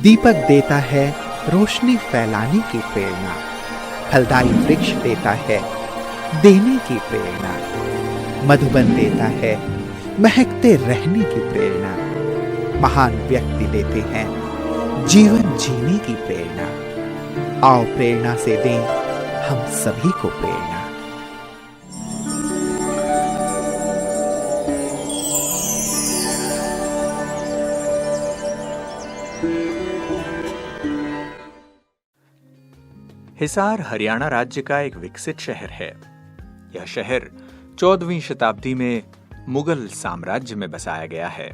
दीपक देता है रोशनी फैलाने की प्रेरणा, फलदायी वृक्ष देता है देने की प्रेरणा, मधुबन देता है महकते रहने की प्रेरणा, महान व्यक्ति देते हैं जीवन जीने की प्रेरणा। आओ प्रेरणा से दें हम सभी को प्रेरणा। हिसार हरियाणा राज्य का एक विकसित शहर है। यह शहर 14वीं शताब्दी में मुगल साम्राज्य में बसाया गया है।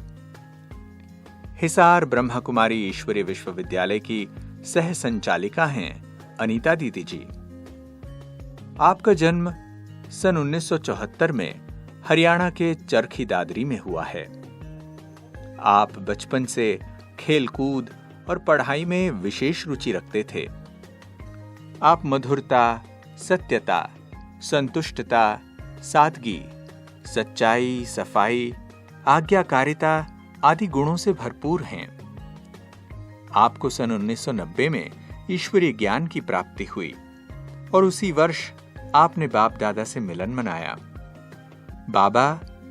हिसार ब्रह्मा कुमारी ईश्वरीय विश्वविद्यालय की सह संचालिका हैं अनीता दीदी जी। आपका जन्म सन 1974 में हरियाणा के चरखी दादरी में हुआ है। आप बचपन से खेलकूद और पढ़ाई में विशेष रुचि रखते थे। आप मधुरता, सत्यता, संतुष्टता, सादगी, सच्चाई, सफाई, आज्ञाकारिता आदि गुणों से भरपूर हैं। आपको सन 1990 में ईश्वरीय ज्ञान की प्राप्ति हुई और उसी वर्ष आपने बाप दादा से मिलन मनाया। बाबा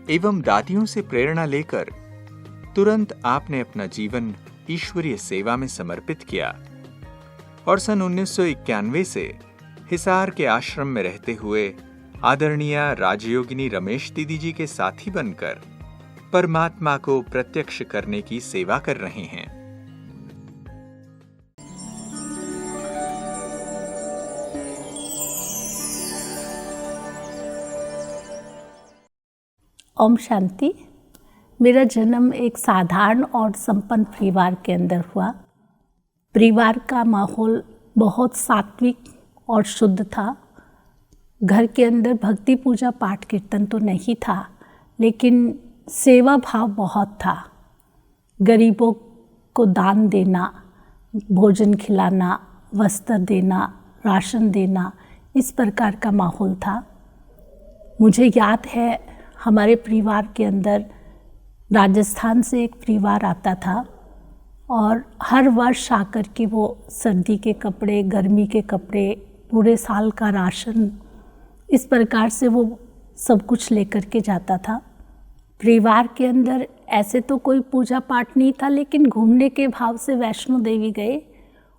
एवं दादियों से प्रेरणा लेकर तुरंत आपने अपना जीवन ईश्वरीय सेवा में समर्पित किया और सन 1991 से हिसार के आश्रम में रहते हुए आदरणीय राजयोगिनी रमेश दीदी जी के साथी बनकर परमात्मा को प्रत्यक्ष करने की सेवा कर रहे हैं। ओम शांति। मेरा जन्म एक साधारण और संपन्न परिवार के अंदर हुआ। परिवार का माहौल बहुत सात्विक और शुद्ध था। घर के अंदर भक्ति पूजा पाठ कीर्तन तो नहीं था, लेकिन सेवा भाव बहुत था। गरीबों को दान देना, भोजन खिलाना, वस्त्र देना, राशन देना, इस प्रकार का माहौल था। मुझे याद है हमारे परिवार के अंदर राजस्थान से एक परिवार आता था और हर वर्ष आकर के वो सर्दी के कपड़े, गर्मी के कपड़े, पूरे साल का राशन, इस प्रकार से वो सब कुछ लेकर के जाता था। परिवार के अंदर ऐसे तो कोई पूजा पाठ नहीं था, लेकिन घूमने के भाव से वैष्णो देवी गए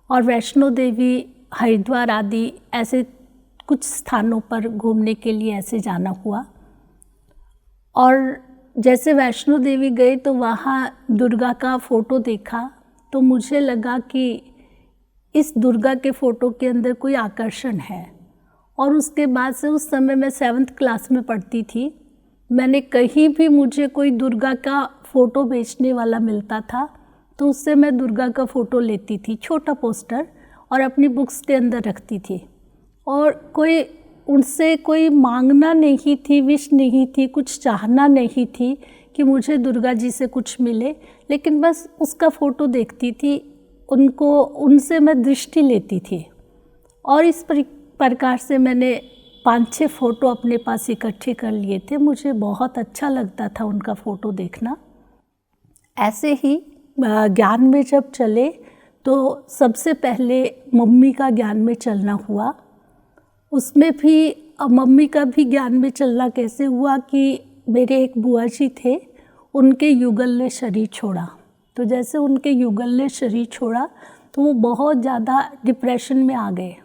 और वैष्णो देवी, हरिद्वार आदि ऐसे कुछ स्थानों पर घूमने के लिए ऐसे जाना हुआ। और जैसे वैष्णो देवी गए तो वहाँ दुर्गा का फ़ोटो देखा तो मुझे लगा कि इस दुर्गा के फ़ोटो के अंदर कोई आकर्षण है। और उसके बाद से, उस समय मैं 7th क्लास में पढ़ती थी, मैंने कहीं भी मुझे कोई दुर्गा का फ़ोटो बेचने वाला मिलता था तो उससे मैं दुर्गा का फ़ोटो लेती थी, छोटा पोस्टर, और अपनी बुक्स के अंदर रखती थी। और कोई उनसे कोई मांगना नहीं थी, विश नहीं थी, कुछ चाहना नहीं थी कि मुझे दुर्गा जी से कुछ मिले, लेकिन बस उसका फ़ोटो देखती थी, उनसे मैं दृष्टि लेती थी। और इस प्रकार से मैंने 5-6 फ़ोटो अपने पास इकट्ठे कर लिए थे। मुझे बहुत अच्छा लगता था उनका फ़ोटो देखना। ऐसे ही ज्ञान में जब चले तो सबसे पहले मम्मी का ज्ञान में चलना हुआ। उसमें भी मम्मी का भी ज्ञान में चलना कैसे हुआ कि मेरे एक बुआ जी थे, उनके युगल ने शरीर छोड़ा। तो जैसे उनके युगल ने शरीर छोड़ा तो वो बहुत ज़्यादा डिप्रेशन में आ गए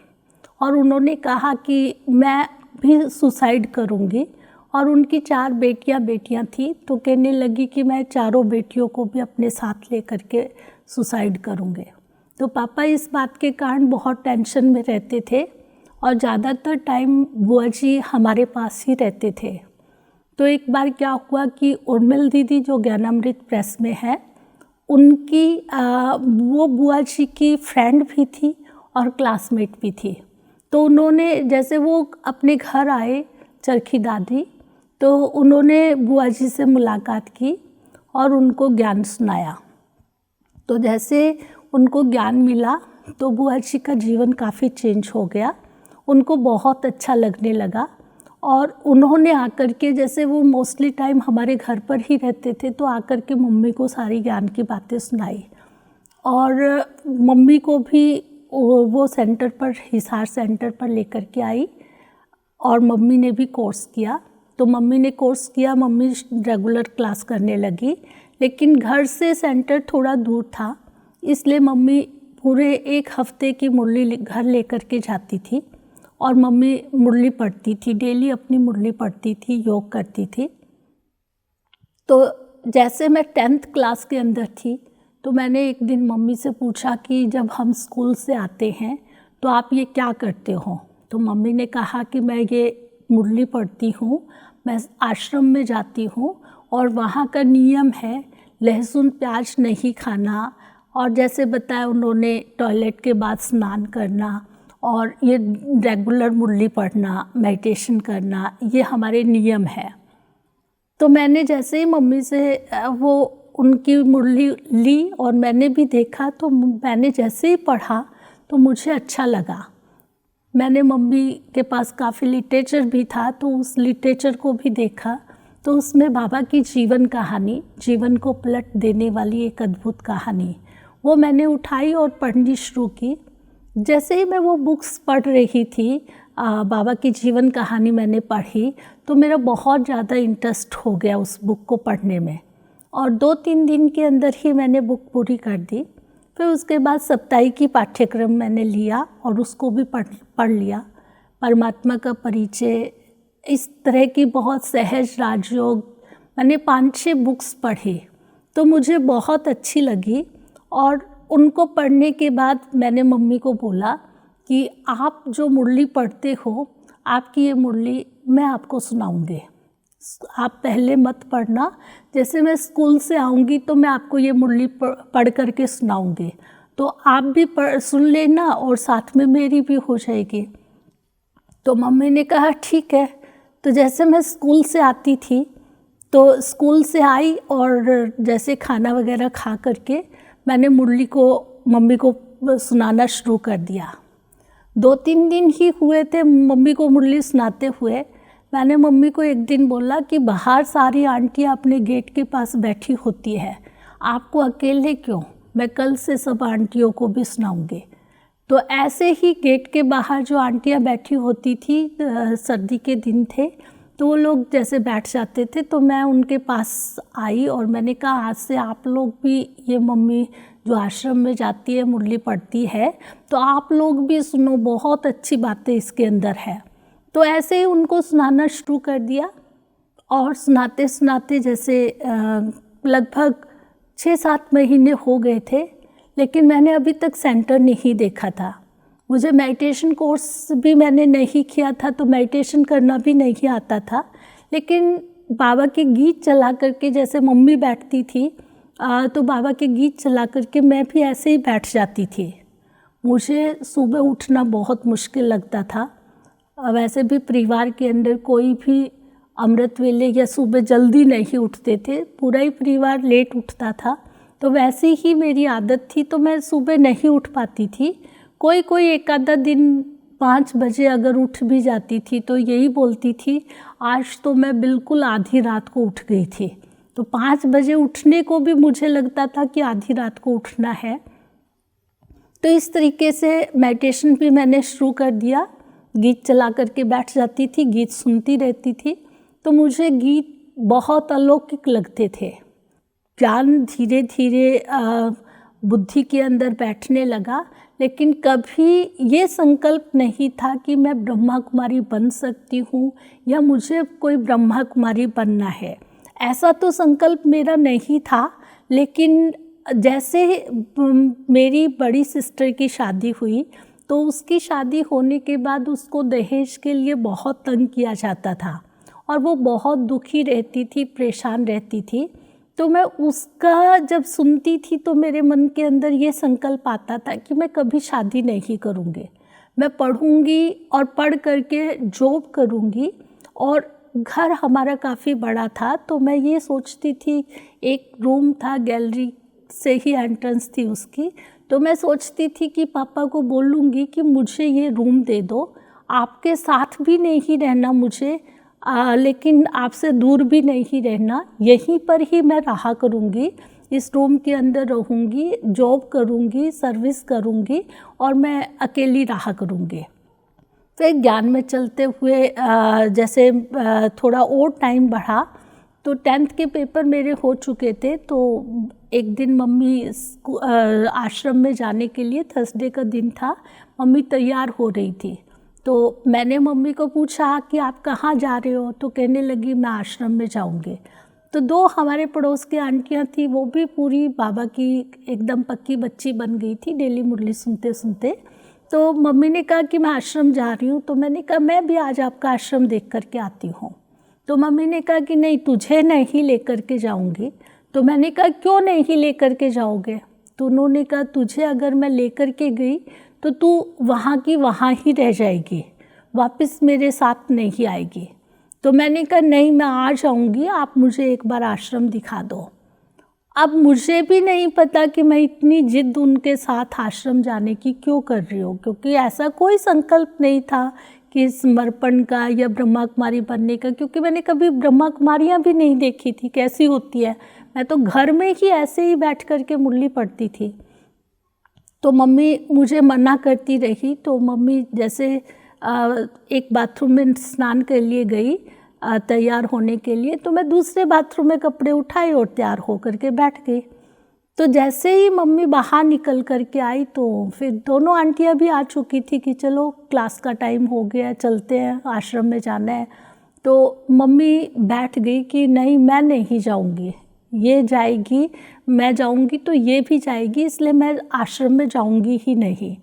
और उन्होंने कहा कि मैं भी सुसाइड करूँगी। और उनकी 4 बेटियां थी, तो कहने लगी कि मैं चारों बेटियों को भी अपने साथ ले करके सुसाइड करूँगे। तो पापा इस बात के कारण बहुत टेंशन में रहते थे और ज़्यादातर टाइम बुआ जी हमारे पास ही रहते थे। तो एक बार क्या हुआ कि उर्मिल दीदी जो ज्ञानामृत प्रेस में है, उनकी वो बुआ जी की फ्रेंड भी थी और क्लासमेट भी थी। तो उन्होंने, जैसे वो अपने घर आए चरखी दादी, तो उन्होंने बुआ जी से मुलाकात की और उनको ज्ञान सुनाया। तो जैसे उनको ज्ञान मिला तो बुआ जी का जीवन काफ़ी चेंज हो गया, उनको बहुत अच्छा लगने लगा। और उन्होंने आकर के, जैसे वो मोस्टली टाइम हमारे घर पर ही रहते थे, तो आकर के मम्मी को सारी ज्ञान की बातें सुनाई। और मम्मी को भी वो सेंटर पर, हिसार सेंटर पर लेकर के आई और मम्मी ने भी कोर्स किया। तो मम्मी ने कोर्स किया, मम्मी रेगुलर क्लास करने लगी, लेकिन घर से सेंटर थोड़ा दूर था, इसलिए मम्मी पूरे 1 हफ्ते की मुरली घर लेकर के जाती थी और मम्मी मुरली पढ़ती थी, डेली अपनी मुरली पढ़ती थी, योग करती थी। तो जैसे मैं 10th क्लास के अंदर थी तो मैंने एक दिन मम्मी से पूछा कि जब हम स्कूल से आते हैं तो आप ये क्या करते हो? तो मम्मी ने कहा कि मैं ये मुरली पढ़ती हूँ, मैं आश्रम में जाती हूँ और वहाँ का नियम है लहसुन प्याज नहीं खाना, और जैसे बताया उन्होंने टॉयलेट के बाद स्नान करना और ये रेगुलर मुरली पढ़ना, मेडिटेशन करना, ये हमारे नियम है। तो मैंने जैसे ही मम्मी से वो उनकी मुरली ली और मैंने भी देखा, तो मैंने जैसे ही पढ़ा तो मुझे अच्छा लगा। मैंने मम्मी के पास काफ़ी लिटरेचर भी था, तो उस लिटरेचर को भी देखा, तो उसमें बाबा की जीवन कहानी, जीवन को पलट देने वाली एक अद्भुत कहानी, वो मैंने उठाई और पढ़नी शुरू की। जैसे ही मैं वो बुक्स पढ़ रही थी, बाबा की जीवन कहानी मैंने पढ़ी, तो मेरा बहुत ज़्यादा इंटरेस्ट हो गया उस बुक को पढ़ने में और 2-3 दिन के अंदर ही मैंने बुक पूरी कर दी। फिर उसके बाद साप्ताहिकी पाठ्यक्रम मैंने लिया और उसको भी पढ़ लिया। परमात्मा का परिचय, इस तरह की बहुत सहज राजयोग, मैंने 5-6 बुक्स पढ़ी तो मुझे बहुत अच्छी लगी। और उनको पढ़ने के बाद मैंने मम्मी को बोला कि आप जो मुरली पढ़ते हो, आपकी ये मुरली मैं आपको सुनाऊंगी, आप पहले मत पढ़ना, जैसे मैं स्कूल से आऊँगी तो मैं आपको ये मुरली पढ़ करके सुनाऊंगी, तो आप भी सुन लेना और साथ में मेरी भी हो जाएगी। तो मम्मी ने कहा ठीक है। तो जैसे मैं स्कूल से आती थी, तो स्कूल से आई और जैसे खाना वगैरह खा करके मैंने मुरली को मम्मी को सुनाना शुरू कर दिया। 2-3 दिन ही हुए थे मम्मी को मुरली सुनाते हुए। मैंने मम्मी को एक दिन बोला कि बाहर सारी आंटियाँ अपने गेट के पास बैठी होती है, आपको अकेले क्यों? मैं कल से सब आंटियों को भी सुनाऊंगी। तो ऐसे ही गेट के बाहर जो आंटियाँ बैठी होती थी, सर्दी के दिन थे, तो वो लोग जैसे बैठ जाते थे, तो मैं उनके पास आई और मैंने कहा आज से आप लोग भी, ये मम्मी जो आश्रम में जाती है मुरली पढ़ती है, तो आप लोग भी सुनो, बहुत अच्छी बातें इसके अंदर है। तो ऐसे ही उनको सुनाना शुरू कर दिया और सुनाते सुनाते जैसे लगभग 6-7 महीने हो गए थे, लेकिन मैंने अभी तक सेंटर नहीं देखा था। मुझे मेडिटेशन कोर्स भी मैंने नहीं किया था, तो मेडिटेशन करना भी नहीं आता था, लेकिन बाबा के गीत चला करके, जैसे मम्मी बैठती थी तो बाबा के गीत चला करके मैं भी ऐसे ही बैठ जाती थी। मुझे सुबह उठना बहुत मुश्किल लगता था। वैसे भी परिवार के अंदर कोई भी अमृत वेले या सुबह जल्दी नहीं उठते थे, पूरा ही परिवार लेट उठता था, तो वैसी ही मेरी आदत थी, तो मैं सुबह नहीं उठ पाती थी। कोई एक आधा दिन 5 बजे अगर उठ भी जाती थी तो यही बोलती थी आज तो मैं बिल्कुल आधी रात को उठ गई थी। तो 5 बजे उठने को भी मुझे लगता था कि आधी रात को उठना है। तो इस तरीके से मेडिटेशन भी मैंने शुरू कर दिया। गीत चला करके बैठ जाती थी, गीत सुनती रहती थी, तो मुझे गीत बहुत अलौकिक लगते थे। ज्ञान धीरे धीरे बुद्धि के अंदर बैठने लगा, लेकिन कभी ये संकल्प नहीं था कि मैं ब्रह्मा कुमारी बन सकती हूँ या मुझे कोई ब्रह्मा कुमारी बनना है, ऐसा तो संकल्प मेरा नहीं था। लेकिन जैसे मेरी बड़ी सिस्टर की शादी हुई, तो उसकी शादी होने के बाद उसको दहेज के लिए बहुत तंग किया जाता था और वो बहुत दुखी रहती थी, परेशान रहती थी। तो मैं उसका जब सुनती थी तो मेरे मन के अंदर ये संकल्प आता था कि मैं कभी शादी नहीं करूँगी, मैं पढ़ूँगी और पढ़ करके जॉब करूँगी। और घर हमारा काफ़ी बड़ा था, तो मैं ये सोचती थी, एक रूम था, गैलरी से ही एंट्रेंस थी उसकी, तो मैं सोचती थी कि पापा को बोलूँगी कि मुझे ये रूम दे दो, आपके साथ भी नहीं रहना मुझे, लेकिन आपसे दूर भी नहीं रहना, यहीं पर ही मैं रहा करूँगी इस रूम के अंदर रहूँगी, जॉब करूँगी, सर्विस करूँगी और मैं अकेली रहा करूँगी। फिर ज्ञान में चलते हुए जैसे थोड़ा और टाइम बढ़ा तो 10th के पेपर मेरे हो चुके थे। तो एक दिन मम्मी आश्रम में जाने के लिए, थर्सडे का दिन था, मम्मी तैयार हो रही थी। तो मैंने मम्मी को पूछा कि आप कहाँ जा रहे हो? तो कहने लगी मैं आश्रम में जाऊँगी। तो 2 हमारे पड़ोस की आंटियाँ थी, वो भी पूरी बाबा की एकदम पक्की बच्ची बन गई थी, डेली मुरली सुनते सुनते। तो मम्मी ने कहा कि मैं आश्रम जा रही हूँ। तो मैंने कहा मैं भी आज आपका आश्रम देख कर के आती हूँ। तो मम्मी ने कहा कि नहीं, तुझे नहीं लेकर के जाऊँगी। तो मैंने कहा क्यों नहीं लेकर के जाओगे? तो उन्होंने कहा तुझे अगर मैं लेकर के गई तो तू वहाँ की वहाँ ही रह जाएगी, वापस मेरे साथ नहीं आएगी। तो मैंने कहा नहीं, मैं आ जाऊँगी, आप मुझे एक बार आश्रम दिखा दो। अब मुझे भी नहीं पता कि मैं इतनी जिद उनके साथ आश्रम जाने की क्यों कर रही हूँ, क्योंकि ऐसा कोई संकल्प नहीं था कि समर्पण का या ब्रह्मा कुमारी बनने का, क्योंकि मैंने कभी ब्रह्मा कुमारियाँ भी नहीं देखी थी कैसी होती है। मैं तो घर में ही ऐसे ही बैठ कर के मुरली पढ़ती थी। तो मम्मी मुझे मना करती रही। तो मम्मी जैसे एक बाथरूम में स्नान के लिए गई तैयार होने के लिए, तो मैं दूसरे बाथरूम में कपड़े उठाए और तैयार होकर के बैठ गई। तो जैसे ही मम्मी बाहर निकल कर के आई तो फिर दोनों आंटियाँ भी आ चुकी थी कि चलो क्लास का टाइम हो गया, चलते हैं, आश्रम में जाना है। तो मम्मी बैठ गई कि नहीं, मैं नहीं जाऊँगी, ये जाएगी, मैं जाऊँगी तो ये भी जाएगी, इसलिए मैं आश्रम में जाऊँगी ही नहीं।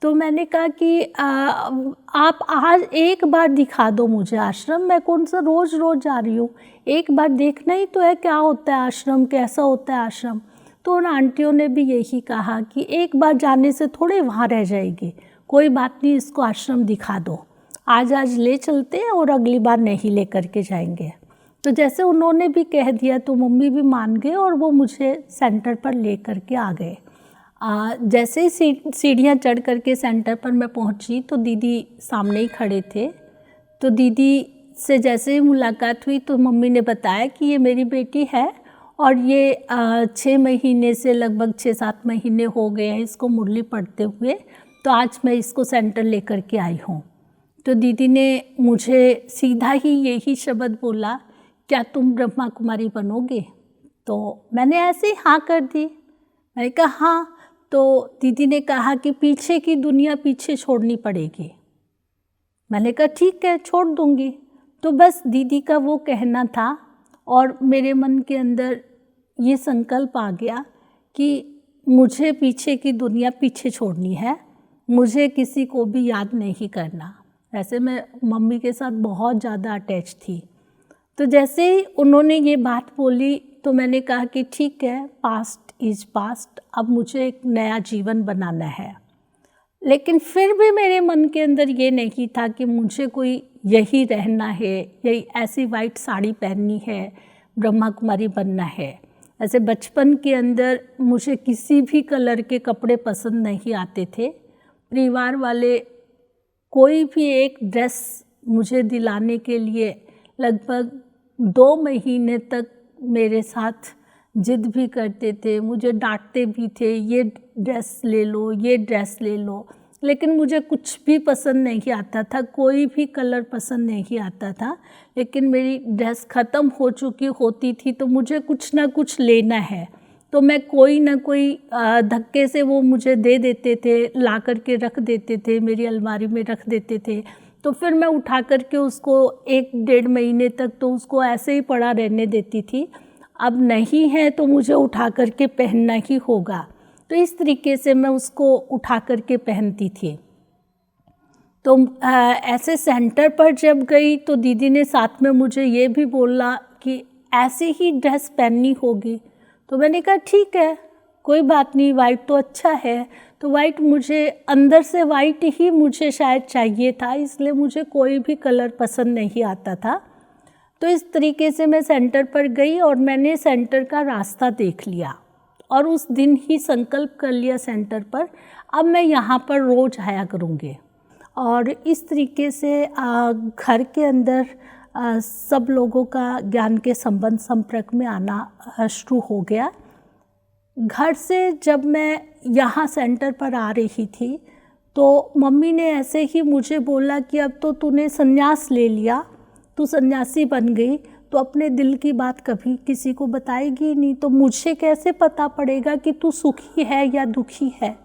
तो मैंने कहा कि आप आज एक बार दिखा दो मुझे आश्रम, मैं कौन सा रोज़ रोज़ जा रही हूँ, एक बार देखना ही तो है क्या होता है आश्रम, कैसा होता है आश्रम। तो उन आंटियों ने भी यही कहा कि एक बार जाने से थोड़े वहाँ रह जाएगी, कोई बात नहीं, इसको आश्रम दिखा दो, आज ले चलते हैं और अगली बार नहीं ले करके जाएंगे। तो जैसे उन्होंने भी कह दिया तो मम्मी भी मान गए और वो मुझे सेंटर पर ले करके आ गए। जैसे ही सीढ़ियाँ चढ़ करके सेंटर पर मैं पहुंची तो दीदी सामने ही खड़े थे। तो दीदी से जैसे ही मुलाकात हुई तो मम्मी ने बताया कि ये मेरी बेटी है और ये 6 महीने से लगभग 6-7 महीने हो गए हैं इसको मुरली पढ़ते हुए, तो आज मैं इसको सेंटर लेकर के आई हूँ। तो दीदी ने मुझे सीधा ही यही शब्द बोला, क्या तुम ब्रह्मा कुमारी बनोगे? तो मैंने ऐसे ही हाँ कर दी। मैंने कहा हाँ। तो दीदी ने कहा कि पीछे की दुनिया पीछे छोड़नी पड़ेगी। मैंने कहा ठीक है, छोड़ दूँगी। तो बस दीदी का वो कहना था और मेरे मन के अंदर ये संकल्प आ गया कि मुझे पीछे की दुनिया पीछे छोड़नी है, मुझे किसी को भी याद नहीं करना। वैसे मैं मम्मी के साथ बहुत ज़्यादा अटैच थी। तो जैसे ही उन्होंने ये बात बोली तो मैंने कहा कि ठीक है, पास्ट इज़ पास्ट, अब मुझे एक नया जीवन बनाना है। लेकिन फिर भी मेरे मन के अंदर ये नहीं था कि मुझे कोई यही रहना है, यही ऐसी वाइट साड़ी पहननी है, ब्रह्मा कुमारी बनना है। ऐसे बचपन के अंदर मुझे किसी भी कलर के कपड़े पसंद नहीं आते थे। परिवार वाले कोई भी एक ड्रेस मुझे दिलाने के लिए लगभग 2 महीने तक मेरे साथ जिद भी करते थे, मुझे डांटते भी थे, ये ड्रेस ले लो, ये ड्रेस ले लो। लेकिन मुझे कुछ भी पसंद नहीं आता था, कोई भी कलर पसंद नहीं आता था। लेकिन मेरी ड्रेस ख़त्म हो चुकी होती थी तो मुझे कुछ ना कुछ लेना है, तो मैं कोई ना कोई धक्के से वो मुझे दे देते थे, ला कर के रख देते थे, मेरी अलमारी में रख देते थे। तो फिर मैं उठा कर के उसको 1-1.5 महीने तक तो उसको ऐसे ही पड़ा रहने देती थी। अब नहीं है तो मुझे उठा कर के पहनना ही होगा, तो इस तरीके से मैं उसको उठा कर के पहनती थी। तो ऐसे सेंटर पर जब गई तो दीदी ने साथ में मुझे ये भी बोला कि ऐसी ही ड्रेस पहननी होगी। तो मैंने कहा ठीक है, कोई बात नहीं, वाइट तो अच्छा है। तो वाइट मुझे अंदर से वाइट ही मुझे शायद चाहिए था, इसलिए मुझे कोई भी कलर पसंद नहीं आता था। तो इस तरीके से मैं सेंटर पर गई और मैंने सेंटर का रास्ता देख लिया और उस दिन ही संकल्प कर लिया सेंटर पर, अब मैं यहाँ पर रोज़ आया करूँगी। और इस तरीके से घर के अंदर सब लोगों का ज्ञान के संबंध संपर्क में आना शुरू हो गया। घर से जब मैं यहाँ सेंटर पर आ रही थी तो मम्मी ने ऐसे ही मुझे बोला कि अब तो तूने संन्यास ले लिया, तू सन्यासी बन गई, तो अपने दिल की बात कभी किसी को बताएगी नहीं, तो मुझे कैसे पता पड़ेगा कि तू सुखी है या दुखी है।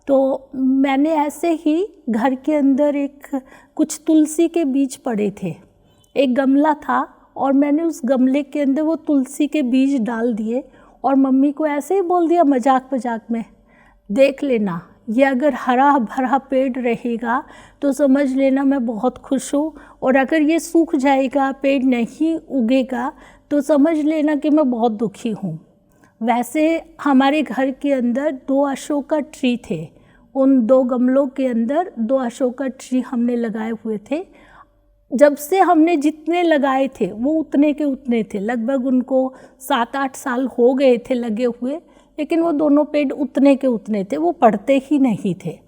तो मैंने ऐसे ही घर के अंदर कुछ तुलसी के बीज पड़े थे, एक गमला था और मैंने उस गमले के अंदर वो तुलसी के बीज डाल दिए और मम्मी को ऐसे ही बोल दिया मजाक मजाक में, देख लेना ये अगर हरा भरा पेड़ रहेगा तो समझ लेना मैं बहुत खुश हूँ, और अगर ये सूख जाएगा, पेड़ नहीं उगेगा, तो समझ लेना कि मैं बहुत दुखी हूँ। वैसे हमारे घर के अंदर 2 अशोका ट्री थे, उन 2 गमलों के अंदर 2 अशोका ट्री हमने लगाए हुए थे। जब से हमने जितने लगाए थे वो उतने के उतने थे, लगभग उनको 7-8 साल हो गए थे लगे हुए, लेकिन वो दोनों पेड़ उतने के उतने थे, वो बढ़ते ही नहीं थे।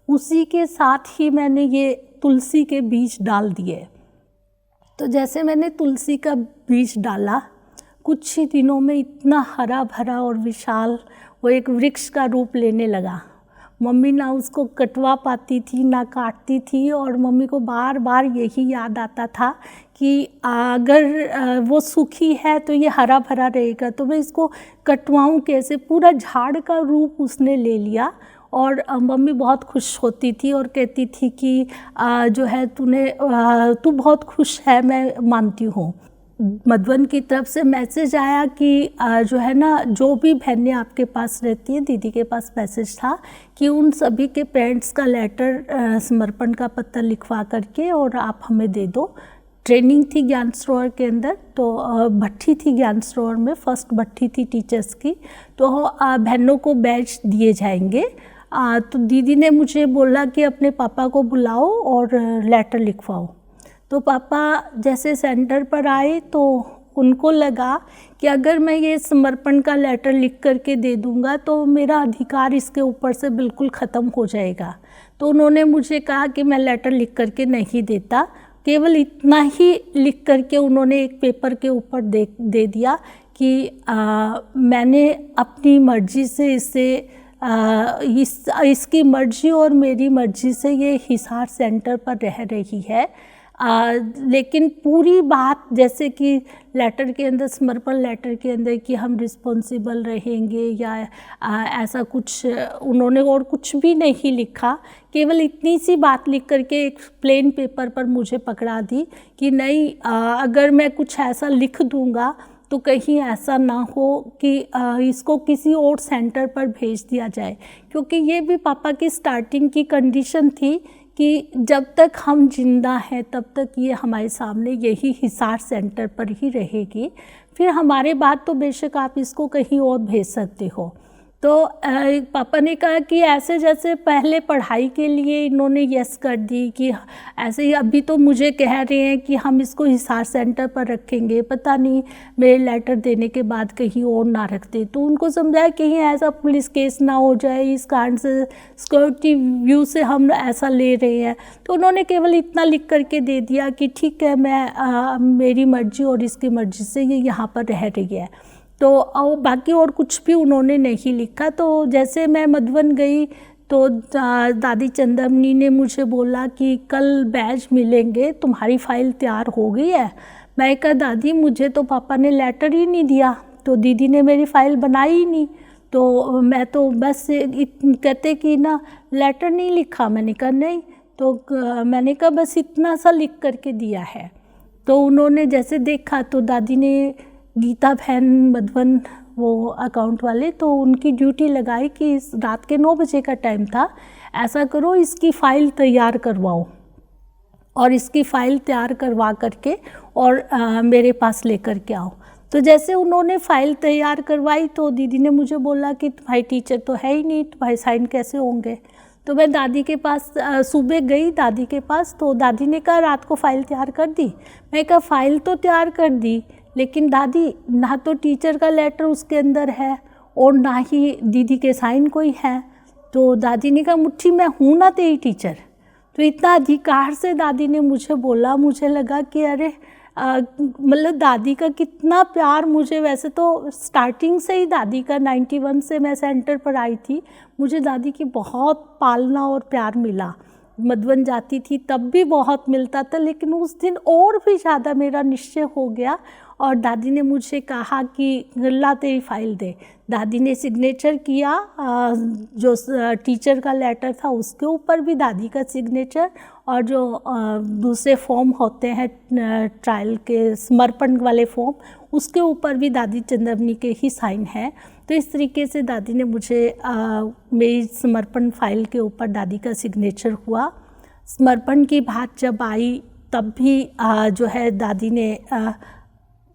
उसी के साथ ही मैंने ये तुलसी के बीज डाल दिए। तो जैसे मैंने तुलसी का बीज डाला, कुछ ही दिनों में इतना हरा भरा और विशाल वो एक वृक्ष का रूप लेने लगा। मम्मी ना उसको कटवा पाती थी ना काटती थी, और मम्मी को बार बार यही याद आता था कि अगर वो सूखी है तो ये हरा भरा रहेगा, तो मैं इसको कटवाऊँ कैसे। पूरा झाड़ का रूप उसने ले लिया और मम्मी बहुत खुश होती थी और कहती थी कि जो है तू बहुत खुश है, मैं मानती हूँ। मधुबन की तरफ से मैसेज आया कि जो है ना, जो भी बहनें आपके पास रहती हैं, दीदी के पास मैसेज था कि उन सभी के पेरेंट्स का लेटर समर्पण का पत्र लिखवा करके और आप हमें दे दो। ट्रेनिंग थी ज्ञान सरोवर के अंदर, तो भट्ठी थी ज्ञान सरोवर में, फर्स्ट भट्ठी थी टीचर्स की, तो बहनों को बैच दिए जाएंगे। तो दीदी ने मुझे बोला कि अपने पापा को बुलाओ और लेटर लिखवाओ। तो पापा जैसे सेंटर पर आए तो उनको लगा कि अगर मैं ये समर्पण का लेटर लिख करके दे दूंगा तो मेरा अधिकार इसके ऊपर से बिल्कुल ख़त्म हो जाएगा। तो उन्होंने मुझे कहा कि मैं लेटर लिख करके नहीं देता, केवल इतना ही लिख करके उन्होंने एक पेपर के ऊपर दे दिया कि मैंने अपनी मर्ज़ी से इसकी मर्ज़ी और मेरी मर्ज़ी से ये हिसार सेंटर पर रह रही है। लेकिन पूरी बात जैसे कि लेटर के अंदर, समर्पण लेटर के अंदर कि हम रिस्पॉन्सिबल रहेंगे या ऐसा कुछ उन्होंने और कुछ भी नहीं लिखा, केवल इतनी सी बात लिख करके एक प्लेन पेपर पर मुझे पकड़ा दी कि नहीं, अगर मैं कुछ ऐसा लिख दूंगा तो कहीं ऐसा ना हो कि इसको किसी और सेंटर पर भेज दिया जाए, क्योंकि ये भी पापा की स्टार्टिंग की कंडीशन थी कि जब तक हम जिंदा हैं तब तक ये हमारे सामने यही हिसार सेंटर पर ही रहेगी, फिर हमारे बाद तो बेशक आप इसको कहीं और भेज सकते हो। तो पापा ने कहा कि ऐसे जैसे पहले पढ़ाई के लिए इन्होंने यस कर दी कि ऐसे ही अभी तो मुझे कह रहे हैं कि हम इसको हिसार सेंटर पर रखेंगे, पता नहीं मेरे लेटर देने के बाद कहीं और ना रखते। तो उनको समझाया कहीं ऐसा पुलिस केस ना हो जाए, इस कारण से सिक्योरिटी व्यू से हम ऐसा ले रहे हैं। तो उन्होंने केवल इतना लिख करके दे दिया कि ठीक है, मैं मेरी मर्जी और इसकी मर्जी से ये यहाँ पर रह रही है। तो बाकी और कुछ भी उन्होंने नहीं लिखा। तो जैसे मैं मधुबन गई तो दादी चंदमनी ने मुझे बोला कि कल बैच मिलेंगे, तुम्हारी फ़ाइल तैयार हो गई है। मैं कहा दादी मुझे तो पापा ने लेटर ही नहीं दिया, तो दीदी ने मेरी फ़ाइल बनाई ही नहीं, तो मैं तो बस कहते कि ना लेटर नहीं लिखा। मैंने कहा नहीं, तो मैंने कहा बस इतना सा लिख करके दिया है। तो उन्होंने जैसे देखा तो दादी ने, गीता बहन मधुबन वो अकाउंट वाले, तो उनकी ड्यूटी लगाई कि इस रात के 9 बजे का टाइम था, ऐसा करो इसकी फ़ाइल तैयार करवाओ और इसकी फ़ाइल तैयार करवा करके और मेरे पास लेकर के आओ। तो जैसे उन्होंने फ़ाइल तैयार करवाई तो दीदी ने मुझे बोला कि तुम्हारी टीचर तो है ही नहीं, तुम्हारे साइन कैसे होंगे। तो मैं दादी के पास सुबह गई दादी के पास, तो दादी ने कहा रात को फ़ाइल तैयार कर दी। मैं कहा फ़ाइल तो तैयार कर दी, लेकिन दादी ना तो टीचर का लेटर उसके अंदर है और ना ही दीदी के साइन कोई है। तो दादी ने कहा मुट्ठी मैं हूँ ना तेरी टीचर। तो इतना अधिकार से दादी ने मुझे बोला, मुझे लगा कि अरे मतलब दादी का कितना प्यार मुझे, वैसे तो स्टार्टिंग से ही दादी का 91 से मैं सेंटर पर आई थी, मुझे दादी की बहुत पालना और प्यार मिला। मधुबन जाती थी तब भी बहुत मिलता था, लेकिन उस दिन और भी ज़्यादा मेरा निश्चय हो गया और दादी ने मुझे कहा कि ला तेरी फाइल दे। दादी ने सिग्नेचर किया, जो टीचर का लेटर था उसके ऊपर भी दादी का सिग्नेचर, और जो दूसरे फॉर्म होते हैं ट्रायल के समर्पण वाले फॉर्म, उसके ऊपर भी दादी चंद्रमनी के ही साइन है। तो इस तरीके से दादी ने मुझे मेरी समर्पण फाइल के ऊपर दादी का सिग्नेचर हुआ। समर्पण की बात जब आई तब भी जो है दादी ने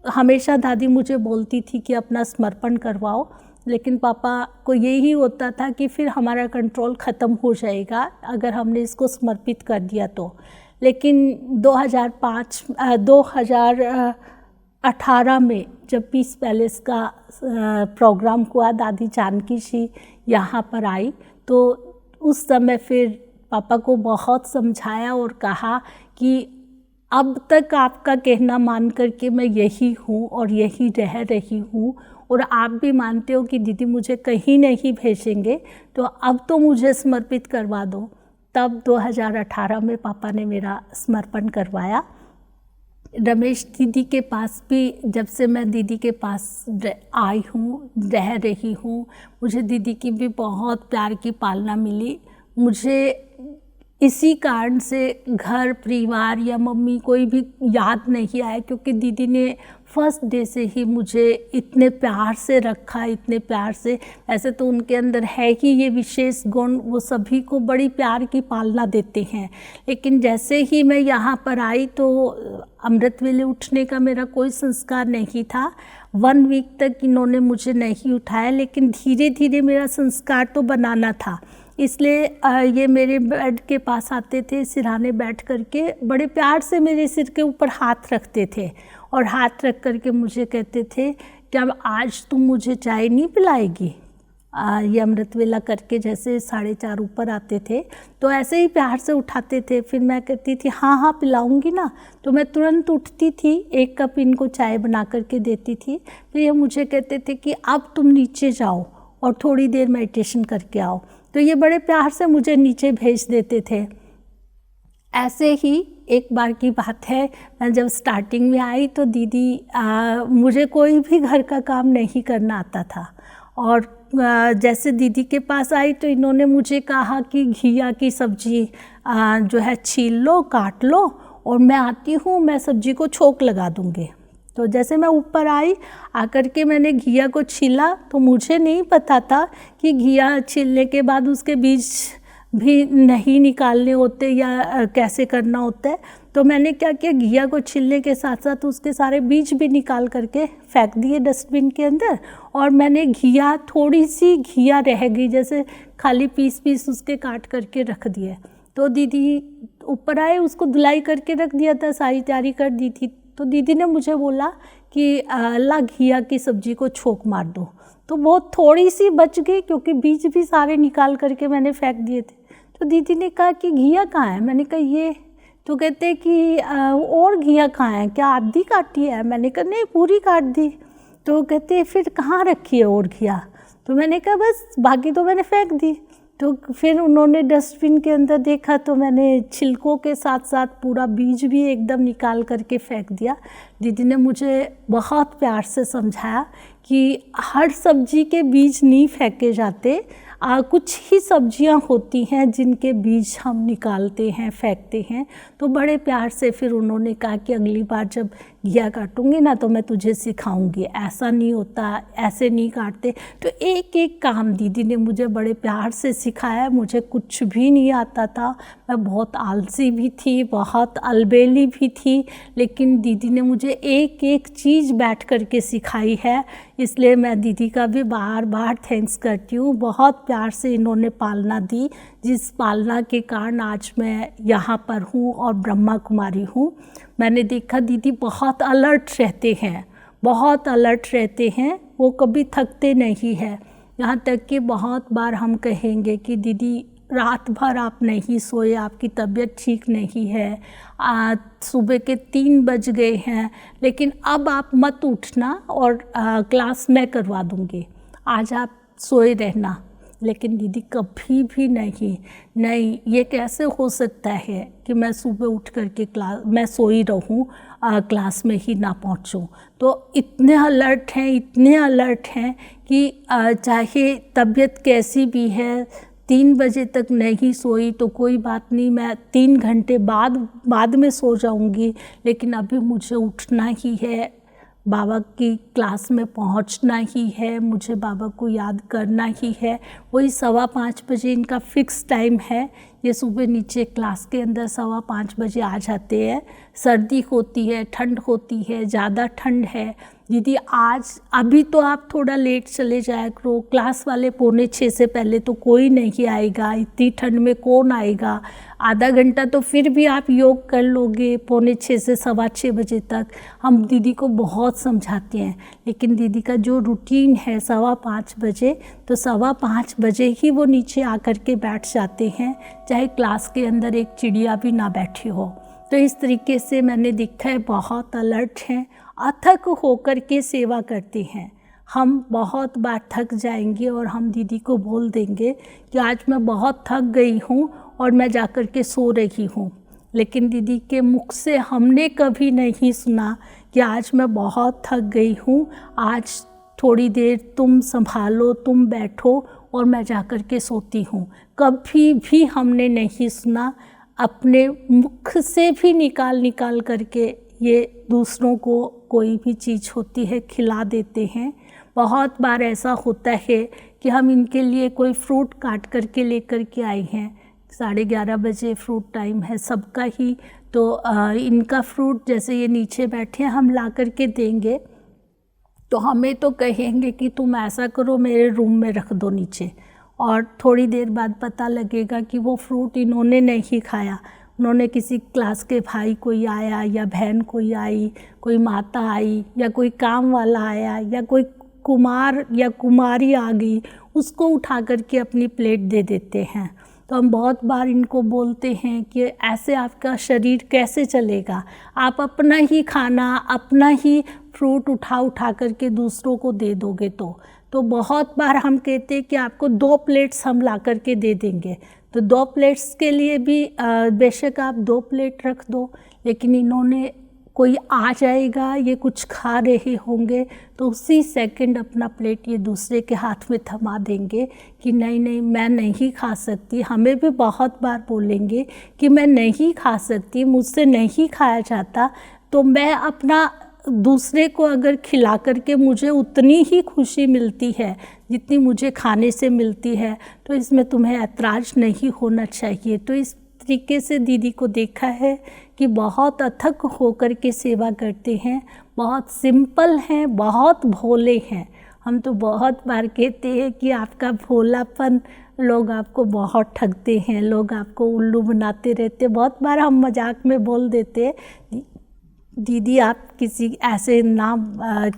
हमेशा दादी मुझे बोलती थी कि अपना समर्पण करवाओ, लेकिन पापा को यही होता था कि फिर हमारा कंट्रोल ख़त्म हो जाएगा अगर हमने इसको समर्पित कर दिया तो। लेकिन 2018 में जब पीस पैलेस का प्रोग्राम हुआ, दादी जानकी जी यहाँ पर आई, तो उस समय फिर पापा को बहुत समझाया और कहा कि अब तक आपका कहना मान करके मैं यही हूँ और यही रह रही हूँ, और आप भी मानते हो कि दीदी मुझे कहीं नहीं भेजेंगे, तो अब तो मुझे समर्पित करवा दो। तब 2018 में पापा ने मेरा समर्पण करवाया। रमेश दीदी के पास भी जब से मैं दीदी के पास आई हूँ, रह रही हूँ, मुझे दीदी की भी बहुत प्यार की पालना मिली। मुझे इसी कारण से घर परिवार या मम्मी कोई भी याद नहीं आया, क्योंकि दीदी ने फर्स्ट डे से ही मुझे इतने प्यार से रखा, इतने प्यार से। ऐसे तो उनके अंदर है कि ये विशेष गुण, वो सभी को बड़ी प्यार की पालना देते हैं, लेकिन जैसे ही मैं यहाँ पर आई तो अमृत वेले उठने का मेरा कोई संस्कार नहीं था। 1 वीक तक इन्होंने मुझे नहीं उठाया, लेकिन धीरे धीरे मेरा संस्कार तो बनाना था। इसलिए ये मेरे बेड के पास आते थे, सिरहाने बैठ करके बड़े प्यार से मेरे सिर के ऊपर हाथ रखते थे और हाथ रख करके मुझे कहते थे कि अब आज तुम मुझे चाय नहीं पिलाएगी। ये अमृत वेला करके जैसे 4:30 ऊपर आते थे तो ऐसे ही प्यार से उठाते थे। फिर मैं कहती थी हाँ पिलाऊंगी ना, तो मैं तुरंत उठती थी, 1 कप इनको चाय बना करके देती थी। फिर ये मुझे कहते थे कि अब तुम नीचे जाओ और थोड़ी देर मेडिटेशन करके आओ, तो ये बड़े प्यार से मुझे नीचे भेज देते थे। ऐसे ही एक बार की बात है, मैं जब स्टार्टिंग में आई तो दीदी मुझे कोई भी घर का काम नहीं करना आता था, और जैसे दीदी के पास आई तो इन्होंने मुझे कहा कि घिया की सब्ज़ी जो है छील लो, काट लो, और मैं आती हूँ, मैं सब्ज़ी को छोंक लगा दूँगी। तो जैसे मैं ऊपर आई, आकर के मैंने घिया को छीला, तो मुझे नहीं पता था कि घिया छीलने के बाद उसके बीज भी नहीं निकालने होते या कैसे करना होता है। तो मैंने क्या किया, घिया को छीलने के साथ साथ उसके सारे बीज भी निकाल करके फेंक दिए डस्टबिन के अंदर, और मैंने घिया, थोड़ी सी घिया रह गई, जैसे खाली पीस उसके काट करके रख दिए। तो दीदी ऊपर आए, उसको धुलाई करके रख दिया था, सारी तैयारी कर दी थी। तो दीदी ने मुझे बोला कि ला घिया की सब्ज़ी को छोंक मार दो, तो बहुत थोड़ी सी बच गई क्योंकि बीज भी सारे निकाल करके मैंने फेंक दिए थे। तो दीदी ने कहा कि घिया कहाँ है? मैंने कहा ये। तो कहते कि और घिया कहाँ है, क्या आधी काटी है? मैंने कहा नहीं, पूरी काट दी। तो कहते फिर कहाँ रखी है और घिया? तो मैंने कहा बस बाकी तो मैंने फेंक दी। तो फिर उन्होंने डस्टबिन के अंदर देखा तो मैंने छिलकों के साथ साथ पूरा बीज भी एकदम निकाल करके फेंक दिया। दीदी ने मुझे बहुत प्यार से समझाया कि हर सब्जी के बीज नहीं फेंके जाते, कुछ ही सब्जियां होती हैं जिनके बीज हम निकालते हैं, फेंकते हैं। तो बड़े प्यार से फिर उन्होंने कहा कि अगली बार जब घिया काटूंगी ना तो मैं तुझे सिखाऊंगी, ऐसा नहीं होता, ऐसे नहीं काटते। तो एक एक काम दीदी ने मुझे बड़े प्यार से सिखाया। मुझे कुछ भी नहीं आता था, मैं बहुत आलसी भी थी, बहुत अलबेली भी थी, लेकिन दीदी ने मुझे एक एक चीज़ बैठ करके सिखाई है। इसलिए मैं दीदी का भी बार बार थैंक्स करती हूँ। बहुत प्यार से इन्होंने पालना दी, जिस पालना के कारण आज मैं यहाँ पर हूँ और ब्रह्मा कुमारी हूँ। मैंने देखा दीदी बहुत अलर्ट रहते हैं, बहुत अलर्ट रहते हैं, वो कभी थकते नहीं हैं। यहाँ तक कि बहुत बार हम कहेंगे कि दीदी रात भर आप नहीं सोए, आपकी तबीयत ठीक नहीं है, सुबह के 3 बज गए हैं, लेकिन अब आप मत उठना और क्लास मैं करवा दूँगी, आज आप सोए रहना। लेकिन दीदी कभी भी नहीं, ये कैसे हो सकता है कि मैं सुबह उठ करके मैं सोई रहूं, क्लास में ही ना पहुंचूं। तो इतने अलर्ट हैं कि चाहे तबीयत कैसी भी है, 3 बजे तक नहीं सोई तो कोई बात नहीं, मैं 3 घंटे बाद में सो जाऊंगी, लेकिन अभी मुझे उठना ही है, बाबा की क्लास में पहुंचना ही है, मुझे बाबा को याद करना ही है। वही 5:15 बजे इनका फिक्स टाइम है। ये सुबह नीचे क्लास के अंदर 5:15 बजे आ जाते हैं। सर्दी होती है, ठंड होती है, ज़्यादा ठंड है। दीदी अभी तो आप थोड़ा लेट चले जाया करो, क्लास वाले 5:45 से पहले तो कोई नहीं आएगा, इतनी ठंड में कौन आएगा, आधा घंटा तो फिर भी आप योग कर लोगे 5:45 से 6:15 बजे तक। हम दीदी को बहुत समझाते हैं, लेकिन दीदी का जो रूटीन है 5:15 बजे, तो 5:15 बजे ही वो नीचे आकर के बैठ जाते हैं, चाहे क्लास के अंदर एक चिड़िया भी ना बैठी हो। तो इस तरीके से मैंने देखा है, बहुत अलर्ट हैं, अथक होकर के सेवा करते हैं। हम बहुत बार थक जाएंगे और हम दीदी को बोल देंगे कि आज मैं बहुत थक गई हूँ और मैं जाकर के सो रही हूँ, लेकिन दीदी के मुख से हमने कभी नहीं सुना कि आज मैं बहुत थक गई हूँ, आज थोड़ी देर तुम संभालो, तुम बैठो और मैं जाकर के सोती हूँ। कभी भी हमने नहीं सुना। अपने मुख से भी निकाल करके ये दूसरों को कोई भी चीज़ होती है खिला देते हैं। बहुत बार ऐसा होता है कि हम इनके लिए कोई फ्रूट काट करके लेकर के आए हैं, 11:30 बजे फ्रूट टाइम है सबका ही, तो इनका फ्रूट जैसे ये नीचे बैठे हैं हम ला करके देंगे, तो हमें तो कहेंगे कि तुम ऐसा करो मेरे रूम में रख दो नीचे, और थोड़ी देर बाद पता लगेगा कि वो फ्रूट इन्होंने नहीं खाया, उन्होंने किसी क्लास के भाई कोई आया या बहन कोई आई, कोई माता आई या कोई काम वाला आया या कोई कुमार या कुमारी आ गई, उसको उठा करके अपनी प्लेट दे देते हैं। तो हम बहुत बार इनको बोलते हैं कि ऐसे आपका शरीर कैसे चलेगा, आप अपना ही खाना, अपना ही फ्रूट उठा करके दूसरों को दे दोगे तो बहुत बार हम कहते हैं कि आपको 2 प्लेट्स हम ला करके दे देंगे, तो 2 प्लेट्स के लिए भी बेशक आप 2 प्लेट रख दो, लेकिन इन्होंने कोई आ जाएगा, ये कुछ खा रहे होंगे तो उसी सेकंड अपना प्लेट ये दूसरे के हाथ में थमा देंगे कि नहीं मैं नहीं खा सकती। हमें भी बहुत बार बोलेंगे कि मैं नहीं खा सकती, मुझसे नहीं खाया जाता, तो मैं अपना दूसरे को अगर खिला करके मुझे उतनी ही खुशी मिलती है जितनी मुझे खाने से मिलती है, तो इसमें तुम्हें ऐतराज़ नहीं होना चाहिए। तो इस तरीके से दीदी को देखा है कि बहुत अथक होकर के सेवा करते हैं, बहुत सिंपल हैं, बहुत भोले हैं। हम तो बहुत बार कहते हैं कि आपका भोलापन, लोग आपको बहुत ठगते हैं, लोग आपको उल्लू बनाते रहते। बहुत बार हम मजाक में बोल देते हैं दीदी आप किसी ऐसे ना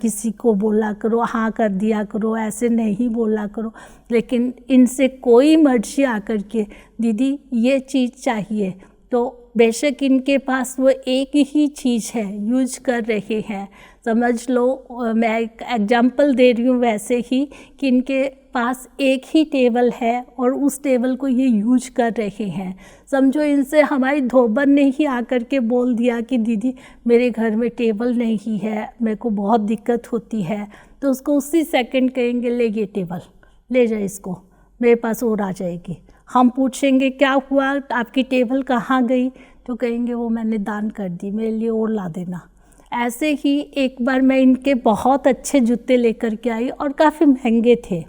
किसी को बोला करो, हाँ कर दिया करो, ऐसे नहीं बोला करो, लेकिन इनसे कोई मर्जी आकर के दीदी ये चीज़ चाहिए, तो बेशक इनके पास वो एक ही चीज़ है, यूज कर रहे हैं। समझ लो मैं एक एग्जांपल दे रही हूँ वैसे ही कि इनके पास एक ही टेबल है और उस टेबल को ये यूज कर रहे हैं। समझो इनसे हमारी धोबन ने ही आकर के बोल दिया कि दीदी मेरे घर में टेबल नहीं है, मेरे को बहुत दिक्कत होती है, तो उसको उसी सेकंड कहेंगे ले ये टेबल ले जा, इसको मेरे पास और आ जाएगी। हम पूछेंगे क्या हुआ, आपकी टेबल कहाँ गई, तो कहेंगे वो मैंने दान कर दी, मेरे लिए और ला देना। ऐसे ही एक बार मैं इनके बहुत अच्छे जूते लेकर के आई और काफ़ी महंगे थे।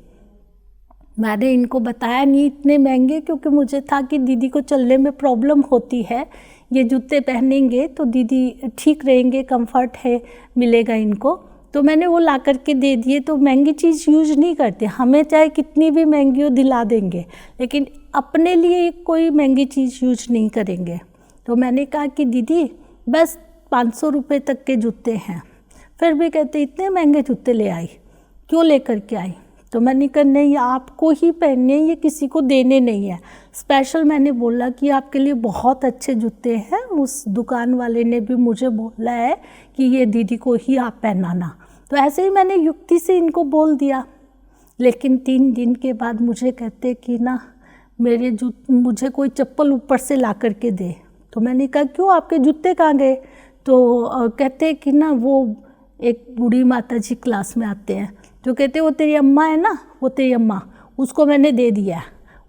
मैंने इनको बताया नहीं इतने महंगे, क्योंकि मुझे था कि दीदी को चलने में प्रॉब्लम होती है, ये जूते पहनेंगे तो दीदी ठीक रहेंगे, कंफर्ट है मिलेगा इनको, तो मैंने वो ला करके दे दिए। तो महंगी चीज़ यूज नहीं करते, हमें चाहे कितनी भी महंगी हो दिला देंगे, लेकिन अपने लिए कोई महंगी चीज़ यूज नहीं करेंगे। तो मैंने कहा कि दीदी बस 500 रुपये तक के जूते हैं, फिर भी कहते इतने महंगे जूते ले आई, क्यों लेकर के आई, तो मैंने कहा नहीं, आपको ही पहनने, ये किसी को देने नहीं है। स्पेशल मैंने बोला कि आपके लिए बहुत अच्छे जूते हैं, उस दुकान वाले ने भी मुझे बोला है कि ये दीदी को ही आप पहनाना। तो ऐसे ही मैंने युक्ति से इनको बोल दिया। लेकिन 3 दिन के बाद मुझे कहते कि ना मुझे कोई चप्पल ऊपर से ला करके दे। तो मैंने कहा क्यों, आपके जूते कहाँ गए? तो कहते कि ना वो एक बूढ़ी माता जी क्लास में आते हैं, जो कहते वो तेरी अम्मा है ना, वो तेरी अम्मा, उसको मैंने दे दिया।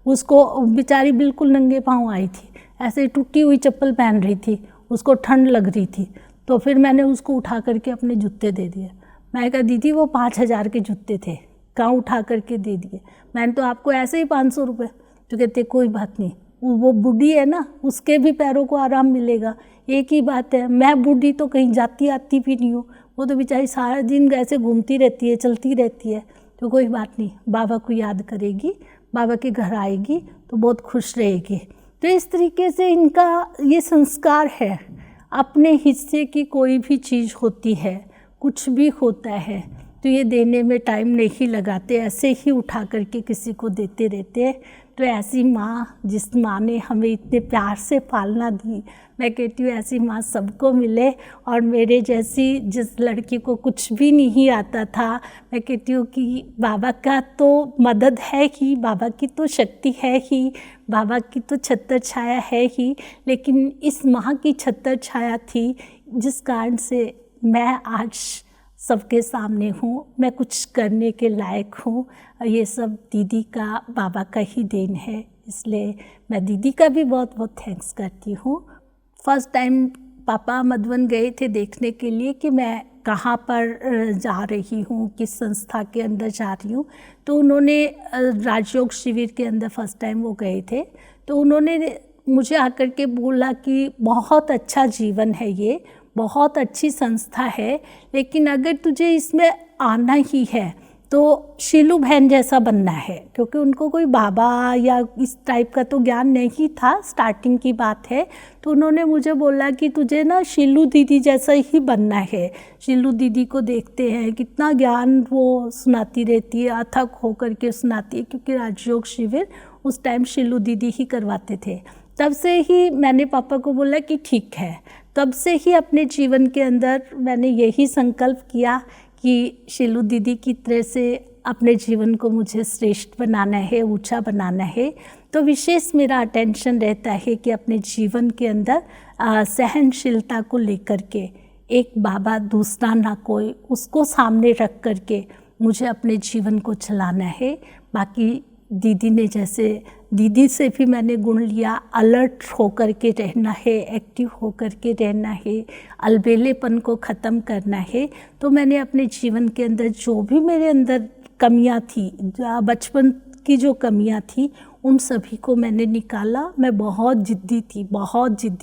उसको बेचारी बिल्कुल नंगे पाँव आई थी, ऐसे टूटी हुई चप्पल पहन रही थी, उसको ठंड लग रही थी। तो फिर मैंने उसको उठा करके अपने जूते दे दिए। मैं कहा दीदी वो 5,000 के जूते थे, कहाँ उठा करके दे दिए, मैंने तो आपको ऐसे ही 500 रुपये। तो कहते कोई बात नहीं, वो बूढ़ी है ना, उसके भी पैरों को आराम मिलेगा, एक ही बात है। मैं बूढ़ी तो कहीं जाती आती भी नहीं हूँ, वो तो बेचारी सारा दिन ऐसे घूमती रहती है, चलती रहती है। तो कोई बात नहीं, बाबा को याद करेगी, बाबा के घर आएगी तो बहुत खुश रहेगी। तो इस तरीके से इनका ये संस्कार है। अपने हिस्से की कोई भी चीज़ होती है, कुछ भी होता है, तो ये देने में टाइम नहीं लगाते, ऐसे ही उठा करके किसी को देते रहते हैं। तो ऐसी माँ, जिस माँ ने हमें इतने प्यार से पालना दी, मैं कहती हूँ ऐसी माँ सबको मिले। और मेरे जैसी जिस लड़की को कुछ भी नहीं आता था, मैं कहती हूँ कि बाबा का तो मदद है ही, बाबा की तो शक्ति है ही, बाबा की तो छत्र छाया है ही, लेकिन इस माँ की छत्र छाया थी जिस कारण से मैं आज सबके सामने हूँ, मैं कुछ करने के लायक हूँ। ये सब दीदी का, बाबा का ही देन है, इसलिए मैं दीदी का भी बहुत बहुत थैंक्स करती हूँ। फर्स्ट टाइम पापा मधुबन गए थे देखने के लिए कि मैं कहाँ पर जा रही हूँ, किस संस्था के अंदर जा रही हूँ। तो उन्होंने राजयोग शिविर के अंदर फर्स्ट टाइम वो गए थे, तो उन्होंने मुझे आकर के बोला कि बहुत अच्छा जीवन है, ये बहुत अच्छी संस्था है, लेकिन अगर तुझे इसमें आना ही है तो शीलू बहन जैसा बनना है। क्योंकि उनको कोई बाबा या इस टाइप का तो ज्ञान नहीं था, स्टार्टिंग की बात है। तो उन्होंने मुझे बोला कि तुझे ना शीलू दीदी जैसा ही बनना है। शीलू दीदी को देखते हैं कितना ज्ञान वो सुनाती रहती है, अथक होकर के सुनाती है, क्योंकि राजयोग शिविर उस टाइम शीलू दीदी ही करवाते थे। तब से ही मैंने पापा को बोला कि ठीक है। तब से ही अपने जीवन के अंदर मैंने यही संकल्प किया कि शीलू दीदी की तरह से अपने जीवन को मुझे श्रेष्ठ बनाना है, ऊंचा बनाना है। तो विशेष मेरा अटेंशन रहता है कि अपने जीवन के अंदर सहनशीलता को लेकर के, एक बाबा दूसरा ना कोई, उसको सामने रख करके मुझे अपने जीवन को चलाना है। बाकी दीदी ने जैसे, दीदी से भी मैंने गुण लिया, अलर्ट होकर के रहना है, एक्टिव होकर के रहना है, अलबेलेपन को ख़त्म करना है। तो मैंने अपने जीवन के अंदर जो भी मेरे अंदर कमियां थी, बचपन की जो कमियां थी, उन सभी को मैंने निकाला। मैं बहुत जिद्दी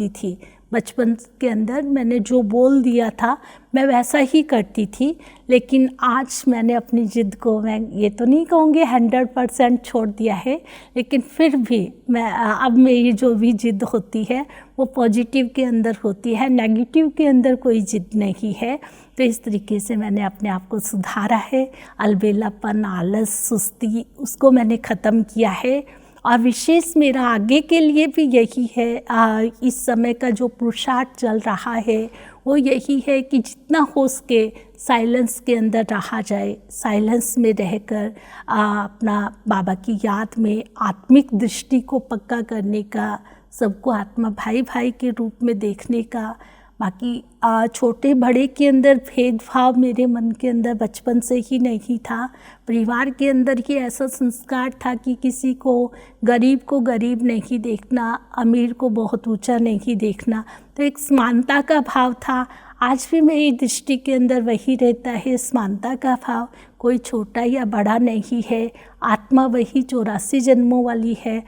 थी। बचपन के अंदर मैंने जो बोल दिया था मैं वैसा ही करती थी, लेकिन आज मैंने अपनी ज़िद को, मैं ये तो नहीं कहूँगी 100% छोड़ दिया है, लेकिन फिर भी मैं अब मेरी जो भी ज़िद होती है वो पॉजिटिव के अंदर होती है, नेगेटिव के अंदर कोई ज़िद नहीं है। तो इस तरीके से मैंने अपने आप को सुधारा है। अलबेलापन, आलस, सुस्ती, उसको मैंने ख़त्म किया है। और विशेष मेरा आगे के लिए भी यही है, इस समय का जो पुरुषार्थ चल रहा है वो यही है कि जितना हो सके साइलेंस के अंदर रहा जाए, साइलेंस में रहकर अपना बाबा की याद में आत्मिक दृष्टि को पक्का करने का, सबको आत्मा भाई भाई के रूप में देखने का। बाकी छोटे बड़े के अंदर भेदभाव मेरे मन के अंदर बचपन से ही नहीं था। परिवार के अंदर ही ऐसा संस्कार था कि किसी को गरीब नहीं देखना, अमीर को बहुत ऊंचा नहीं देखना। तो एक समानता का भाव था। आज भी मेरी दृष्टि के अंदर वही रहता है, समानता का भाव। कोई छोटा या बड़ा नहीं है, आत्मा वही 84 जन्मों वाली है,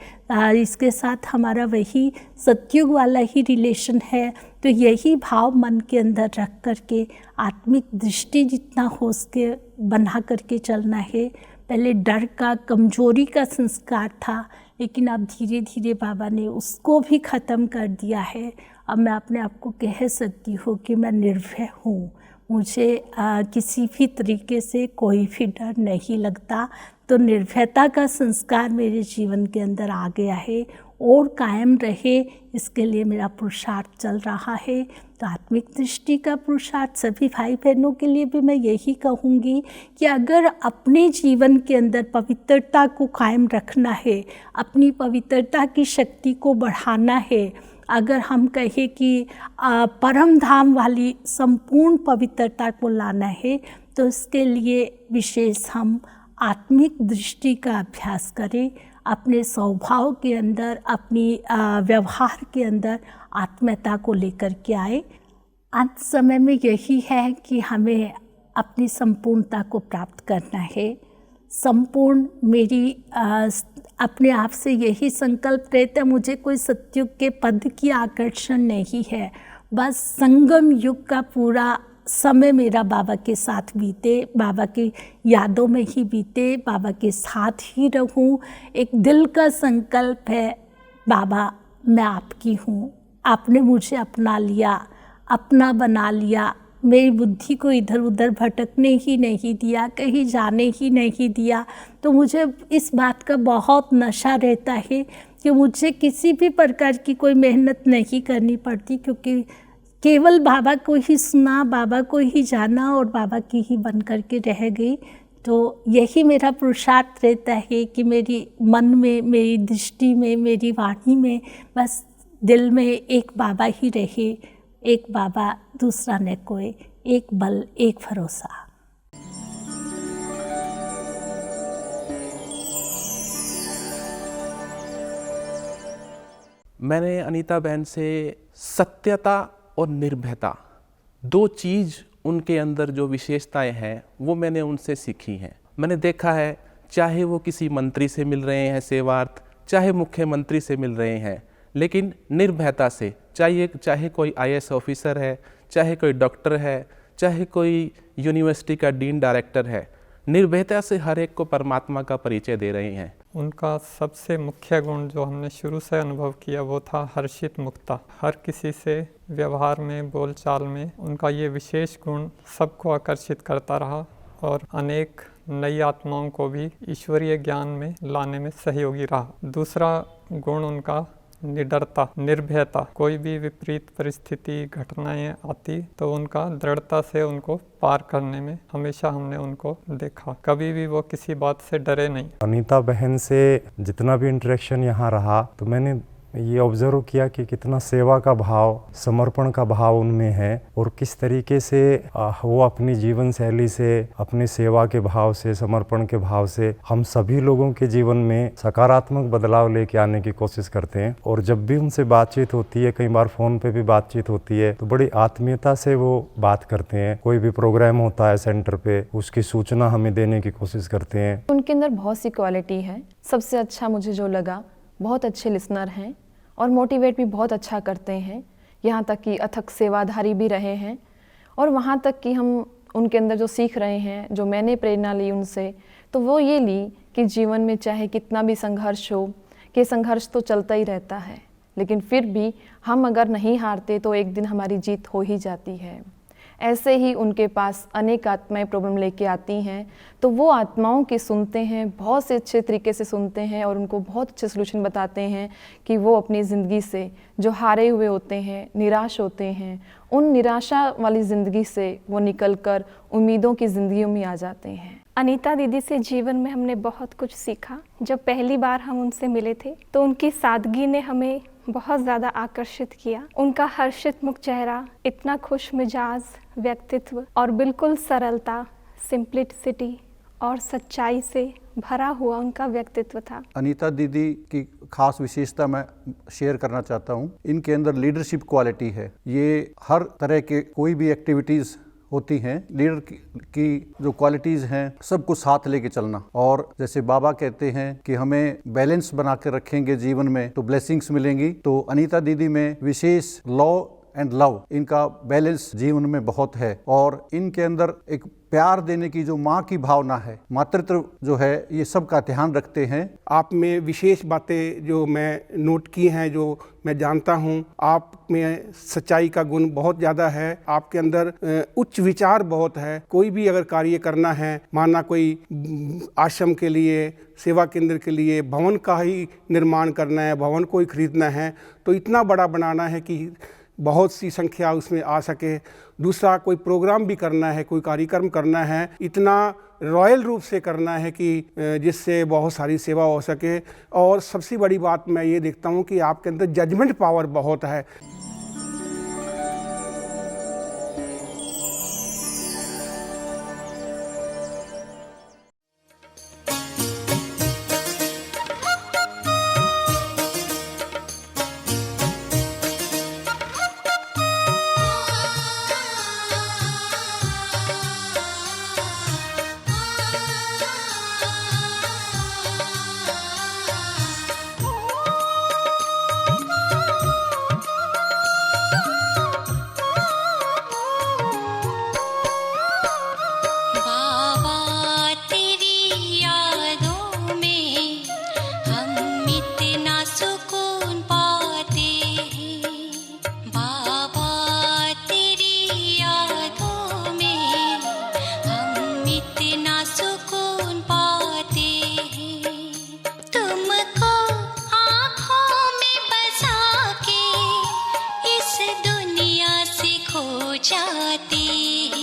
इसके साथ हमारा वही सतयुग वाला ही रिलेशन है। तो यही भाव मन के अंदर रख करके आत्मिक दृष्टि जितना हो सके बना करके चलना है। पहले डर का, कमजोरी का संस्कार था, लेकिन अब धीरे धीरे बाबा ने उसको भी ख़त्म कर दिया है। अब मैं अपने आप को कह सकती हूँ कि मैं निर्भय हूँ, मुझे किसी भी तरीके से कोई भी डर नहीं लगता। तो निर्भयता का संस्कार मेरे जीवन के अंदर आ गया है और कायम रहे, इसके लिए मेरा पुरुषार्थ चल रहा है। तो आत्मिक दृष्टि का पुरुषार्थ सभी भाई बहनों के लिए भी मैं यही कहूँगी कि अगर अपने जीवन के अंदर पवित्रता को कायम रखना है, अपनी पवित्रता की शक्ति को बढ़ाना है, अगर हम कहें कि परम धाम वाली संपूर्ण पवित्रता को लाना है, तो इसके लिए विशेष हम आत्मिक दृष्टि का अभ्यास करें। अपने स्वभाव के अंदर, अपनी व्यवहार के अंदर आत्मीयता को लेकर के आए। अंत समय में यही है कि हमें अपनी संपूर्णता को प्राप्त करना है। संपूर्ण मेरी अपने आप से यही संकल्प रहता है, मुझे कोई सतयुग के पद की आकर्षण नहीं है, बस संगम युग का पूरा समय मेरा बाबा के साथ बीते, बाबा की यादों में ही बीते, बाबा के साथ ही रहूं। एक दिल का संकल्प है, बाबा मैं आपकी हूँ, आपने मुझे अपना लिया, अपना बना लिया, मेरी बुद्धि को इधर उधर भटकने ही नहीं दिया, कहीं जाने ही नहीं दिया। तो मुझे इस बात का बहुत नशा रहता है कि मुझे किसी भी प्रकार की कोई मेहनत नहीं करनी पड़ती, क्योंकि केवल बाबा को ही सुना, बाबा को ही जाना और बाबा की ही बन कर के रह गई। तो यही मेरा पुरुषार्थ रहता है कि मेरी मन में, मेरी दृष्टि में, मेरी वाणी में, बस दिल में एक बाबा ही रहे, एक बाबा, दूसरा न कोई, एक बल, एक भरोसा। मैंने अनीता बहन से सत्यता और निर्भयता, दो चीज़ उनके अंदर जो विशेषताएं हैं वो मैंने उनसे सीखी हैं। मैंने देखा है, चाहे वो किसी मंत्री से मिल रहे हैं सेवार्थ, चाहे मुख्यमंत्री से मिल रहे हैं, लेकिन निर्भयता से, चाहे कोई IAS ऑफिसर है, चाहे कोई डॉक्टर है, चाहे कोई यूनिवर्सिटी का डीन डायरेक्टर है, निर्भयता से हर एक को परमात्मा का परिचय दे रहे हैं। उनका सबसे मुख्य गुण जो हमने शुरू से अनुभव किया वो था हर्षित मुक्ता। हर किसी से व्यवहार में, बोलचाल में उनका ये विशेष गुण सबको आकर्षित करता रहा और अनेक नई आत्माओं को भी ईश्वरीय ज्ञान में लाने में सहयोगी रहा। दूसरा गुण उनका निडरता, निर्भयता। कोई भी विपरीत परिस्थिति, घटनाएं आती तो उनका दृढ़ता से उनको पार करने में हमेशा हमने उनको देखा। कभी भी वो किसी बात से डरे नहीं। अनीता बहन से जितना भी इंटरेक्शन यहाँ रहा तो मैंने ये ऑब्जर्व किया कि कितना सेवा का भाव, समर्पण का भाव उनमें है और किस तरीके से वो अपनी जीवन शैली से, अपनी सेवा के भाव से, समर्पण के भाव से हम सभी लोगों के जीवन में सकारात्मक बदलाव लेके आने की कोशिश करते हैं। और जब भी उनसे बातचीत होती है, कई बार फ़ोन पे भी बातचीत होती है, तो बड़ी आत्मीयता से वो बात करते हैं। कोई भी प्रोग्राम होता है सेंटर पे, उसकी सूचना हमें देने की कोशिश करते हैं। उनके अंदर बहुत सी क्वालिटी है। सबसे अच्छा मुझे जो लगा, बहुत अच्छे लिसनर हैं और मोटिवेट भी बहुत अच्छा करते हैं। यहाँ तक कि अथक सेवाधारी भी रहे हैं। और वहाँ तक कि हम उनके अंदर जो सीख रहे हैं, जो मैंने प्रेरणा ली उनसे, तो वो ये ली कि जीवन में चाहे कितना भी संघर्ष हो, कि संघर्ष तो चलता ही रहता है, लेकिन फिर भी हम अगर नहीं हारते तो एक दिन हमारी जीत हो ही जाती है। ऐसे ही उनके पास अनेक आत्माएं प्रॉब्लम लेके आती हैं, तो वो आत्माओं की सुनते हैं, बहुत से अच्छे तरीके से सुनते हैं और उनको बहुत अच्छे सोल्यूशन बताते हैं कि वो अपनी ज़िंदगी से जो हारे हुए होते हैं, निराश होते हैं, उन निराशा वाली ज़िंदगी से वो निकलकर उम्मीदों की ज़िंदगियों में आ जाते हैं। अनीता दीदी से जीवन में हमने बहुत कुछ सीखा। जब पहली बार हम उनसे मिले थे तो उनकी सादगी ने हमें बहुत ज़्यादा आकर्षित किया। उनका हर्षित मुख चेहरा, इतना खुश मिजाज व्यक्तित्व और बिल्कुल सरलता, सिंप्लिसिटी और सच्चाई से भरा हुआ उनका व्यक्तित्व था। अनीता दीदी की खास विशेषता मैं शेयर करना चाहता हूँ। इनके अंदर लीडरशिप क्वालिटी है। ये हर तरह के कोई भी एक्टिविटीज़ होती हैं, लीडर की जो क्वालिटीज़ हैं, सबको साथ लेके चलना। और जैसे बाबा कहते हैं कि हमें बैलेंस बना के रखेंगे जीवन में तो ब्लेसिंग्स मिलेंगी, तो अनीता दीदी में विशेष लॉ एंड लव, इनका बैलेंस जीवन में बहुत है। और इनके अंदर एक प्यार देने की जो माँ की भावना है, मातृत्व जो है, ये सब का ध्यान रखते हैं। आप में विशेष बातें जो मैं नोट की हैं, जो मैं जानता हूँ, आप में सच्चाई का गुण बहुत ज़्यादा है। आपके अंदर उच्च विचार बहुत है। कोई भी अगर कार्य करना है, माना कोई आश्रम के लिए, सेवा केंद्र के लिए भवन का ही निर्माण करना है, भवन को ही खरीदना है, तो इतना बड़ा बनाना है कि बहुत सी संख्या उसमें आ सके। दूसरा, कोई प्रोग्राम भी करना है, कोई कार्यक्रम करना है, इतना रॉयल रूप से करना है कि जिससे बहुत सारी सेवा हो सके। और सबसे बड़ी बात मैं ये देखता हूँ कि आपके अंदर जजमेंट पावर बहुत है। जाती